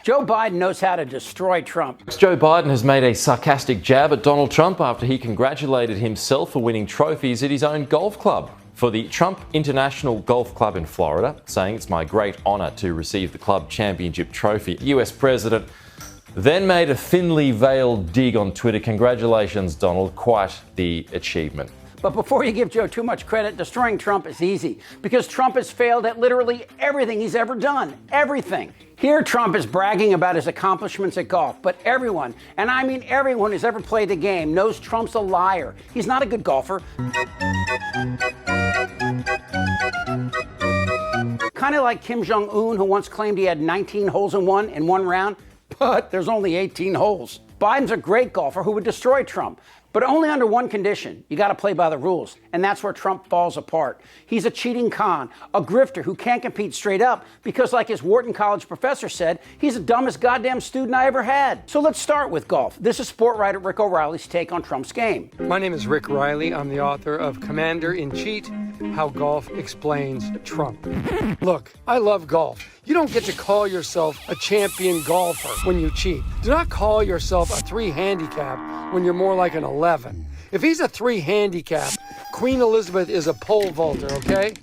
Joe Biden knows how to destroy Trump. Joe Biden has made a sarcastic jab at Donald Trump after he congratulated himself for winning trophies at his own golf club. For the Trump International Golf Club in Florida, saying it's my great honour to receive the club championship trophy. US President then made a thinly veiled dig on Twitter. Congratulations, Donald. Quite the achievement. But before you give Joe too much credit, destroying Trump is easy because Trump has failed at literally everything he's ever done. Everything. Here, Trump is bragging about his accomplishments at golf, but everyone, and I mean everyone who's ever played the game, knows Trump's a liar. He's not a good golfer. Kind of like Kim Jong-un, who once claimed he had 19 holes in one round, but there's only 18 holes. Biden's a great golfer who would destroy Trump, but only under one condition. You got to play by the rules, and that's where Trump falls apart. He's a cheating con, a grifter who can't compete straight up because, like his Wharton College professor said, he's the dumbest goddamn student I ever had. So let's start with golf. This is sport writer Rick O'Reilly's take on Trump's game. My name is Rick Riley. I'm the author of Commander-in-Chief, How Golf Explains Trump. Look, I love golf. You don't get to call yourself a champion golfer when you cheat. Do not call yourself a 3 handicap when you're more like an 11. If he's a 3 handicap, Queen Elizabeth is a pole vaulter, okay?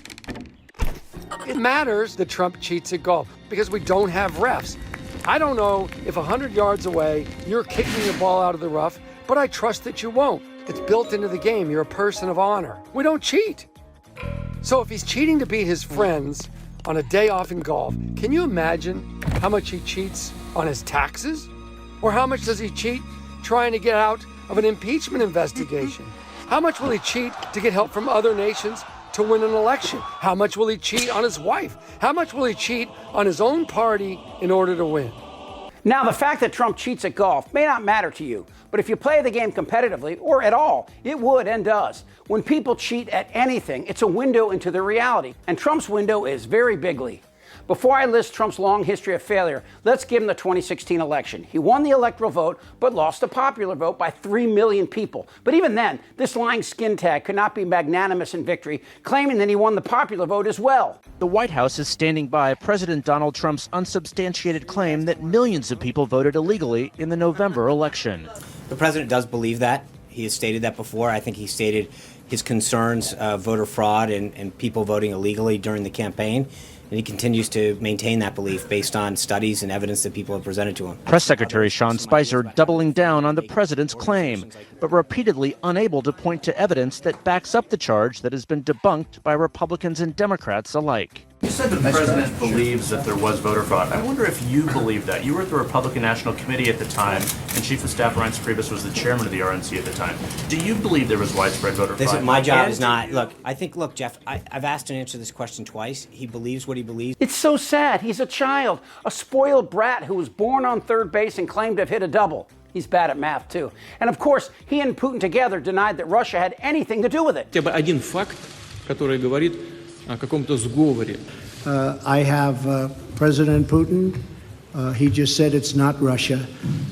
It matters that Trump cheats at golf because we don't have refs. I don't know if 100 yards away you're kicking the ball out of the rough, but I trust that you won't. It's built into the game. You're a person of honor. We don't cheat. So if he's cheating to beat his friends on a day off in golf, can you imagine how much he cheats on his taxes? Or how much does he cheat trying to get out of an impeachment investigation? How much will he cheat to get help from other nations to win an election? How much will he cheat on his wife? How much will he cheat on his own party in order to win? Now, the fact that Trump cheats at golf may not matter to you, but if you play the game competitively, or at all, it would and does. When people cheat at anything, it's a window into their reality, and Trump's window is very bigly. Before I list Trump's long history of failure, let's give him the 2016 election. He won the electoral vote, but lost the popular vote by 3 million people. But even then, this lying skin tag could not be magnanimous in victory, claiming that he won the popular vote as well. The White House is standing by President Donald Trump's unsubstantiated claim that millions of people voted illegally in the November election. The president does believe that. He has stated that before. I think he stated his concerns of voter fraud and people voting illegally during the campaign. And he continues to maintain that belief based on studies and evidence that people have presented to him. Press Secretary Sean Spicer doubling down on the president's claim, but repeatedly unable to point to evidence that backs up the charge that has been debunked by Republicans and Democrats alike. You said the president believes that there was voter fraud. I wonder if you believe that. You were at the Republican National Committee at the time, and Chief of Staff Reince Priebus was the chairman of the RNC at the time. Do you believe there was widespread voter fraud? My job is not. Look, Jeff, I've asked and answered this question twice. He believes what he believes. It's so sad. He's a child, a spoiled brat who was born on third base and claimed to have hit a double. He's bad at math, too. And of course, he and Putin together denied that Russia had anything to do with it. Хотя бы один факт, который говорит о каком-то сговоре. I have President Putin. He just said it's not Russia.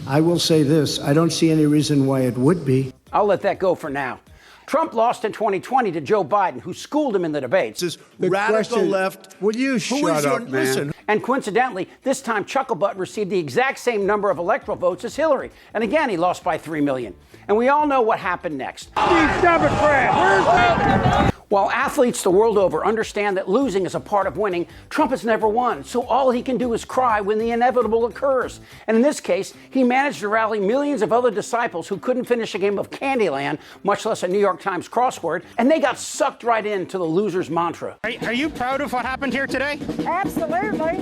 I will say this. I don't see any reason why it would be. I'll let that go for now. Trump lost in 2020 to Joe Biden, who schooled him in the debates. This radical left. Will you shut up, man? Listen. And coincidentally, this time Chucklebutt received the exact same number of electoral votes as Hillary. And again, he lost by 3 million. And we all know what happened next. These Democrats! While athletes the world over understand that losing is a part of winning, Trump has never won, so all he can do is cry when the inevitable occurs. And in this case, he managed to rally millions of other disciples who couldn't finish a game of Candyland, much less a New York Times crossword, and they got sucked right into the loser's mantra. Are you proud of what happened here today? Absolutely.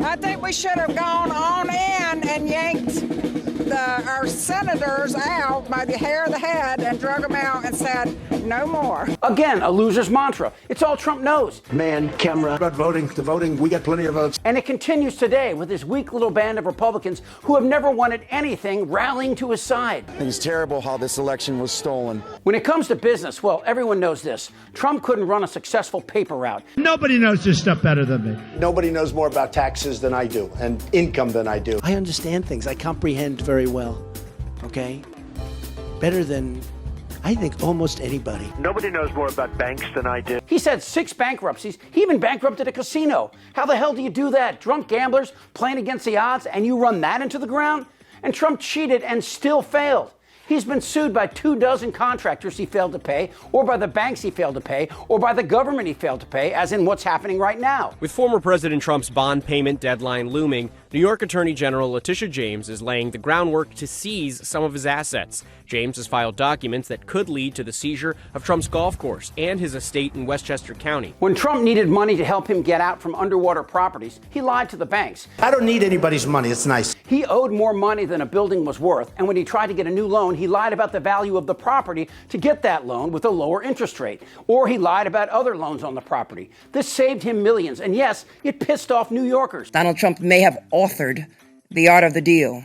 I think we should have gone on in and yanked our senators out by the hair of the head and drug them out and said, no more. Again, a loser's mantra. It's all Trump knows. Man, camera, about voting, the voting, we got plenty of votes. And it continues today with his weak little band of Republicans who have never wanted anything rallying to his side. I think it's terrible how this election was stolen. When it comes to business, well, everyone knows this. Trump couldn't run a successful paper route. Nobody knows this stuff better than me. Nobody knows more about taxes than I do and income than I do. I understand things. I comprehend very well. Okay? Better than I think almost anybody. Nobody knows more about banks than I do. He's had 6 bankruptcies. He even bankrupted a casino. How the hell do you do that? Drunk gamblers playing against the odds, and you run that into the ground? And Trump cheated and still failed. He's been sued by 24 contractors he failed to pay, or by the banks he failed to pay, or by the government he failed to pay, as in what's happening right now. With former President Trump's bond payment deadline looming, New York Attorney General Letitia James is laying the groundwork to seize some of his assets. James has filed documents that could lead to the seizure of Trump's golf course and his estate in Westchester County. When Trump needed money to help him get out from underwater properties, he lied to the banks. I don't need anybody's money. It's nice. He owed more money than a building was worth, and when he tried to get a new loan, he lied about the value of the property to get that loan with a lower interest rate. Or he lied about other loans on the property. This saved him millions, and yes, it pissed off New Yorkers. Donald Trump may have authored the art of the deal,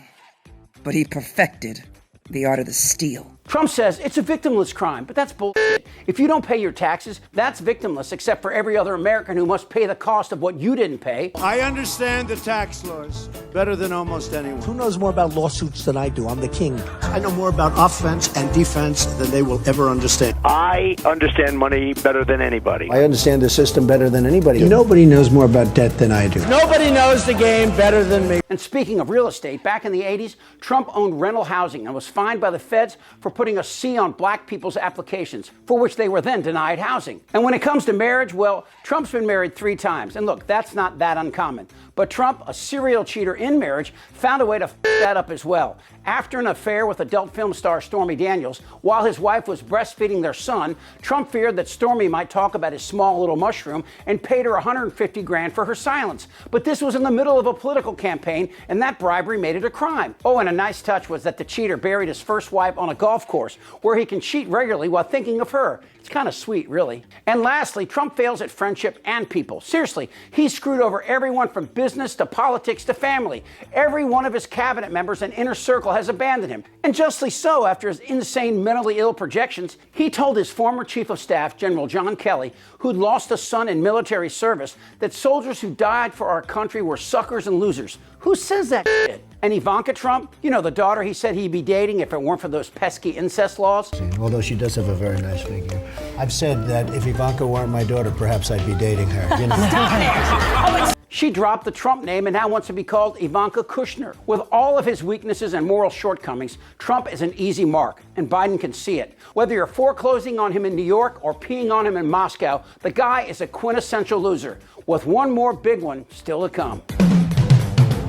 but he perfected the art of the steal. Trump says it's a victimless crime, but that's bullshit. If you don't pay your taxes, that's victimless, except for every other American who must pay the cost of what you didn't pay. I understand the tax laws better than almost anyone. Who knows more about lawsuits than I do? I'm the king. I know more about offense and defense than they will ever understand. I understand money better than anybody. I understand the system better than anybody. Nobody knows more about debt than I do. Nobody knows the game better than me. And speaking of real estate, back in the 80s, Trump owned rental housing and was fined by the feds for putting a C on black people's applications, for which they were then denied housing. And when it comes to marriage, well, Trump's been married 3 times. And look, that's not that uncommon. But Trump, a serial cheater in marriage, found a way to f that up as well. After an affair with adult film star Stormy Daniels, while his wife was breastfeeding their son, Trump feared that Stormy might talk about his small little mushroom and paid her $150,000 for her silence. But this was in the middle of a political campaign, and that bribery made it a crime. Oh, and a nice touch was that the cheater buried his first wife on a golf course, where he can cheat regularly while thinking of her. It's kind of sweet, really. And lastly, Trump fails at friendship and people. Seriously, he screwed over everyone from business to politics to family. Every one of his cabinet members and inner circle has abandoned him. And justly so, after his insane mentally ill projections. He told his former chief of staff, General John Kelly, who'd lost a son in military service, that soldiers who died for our country were suckers and losers. Who says that shit? And Ivanka Trump, you know, the daughter he said he'd be dating if it weren't for those pesky incest laws. Although she does have a very nice figure. I've said that if Ivanka weren't my daughter, perhaps I'd be dating her. You know? She dropped the Trump name and now wants to be called Ivanka Kushner. With all of his weaknesses and moral shortcomings, Trump is an easy mark, and Biden can see it. Whether you're foreclosing on him in New York or peeing on him in Moscow, the guy is a quintessential loser, with one more big one still to come.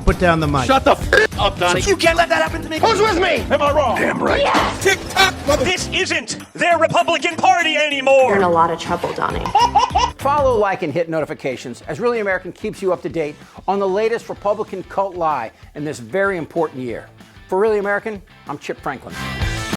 Put down the mic. Shut the f up, Donnie. You can't let that happen to me. Who's with me? Am I wrong? Damn right. Yes. Tick-tock, mother. This isn't their Republican Party anymore. You're in a lot of trouble, Donnie. Follow, like, and hit notifications as Really American keeps you up to date on the latest Republican cult lie in this very important year. For Really American, I'm Chip Franklin.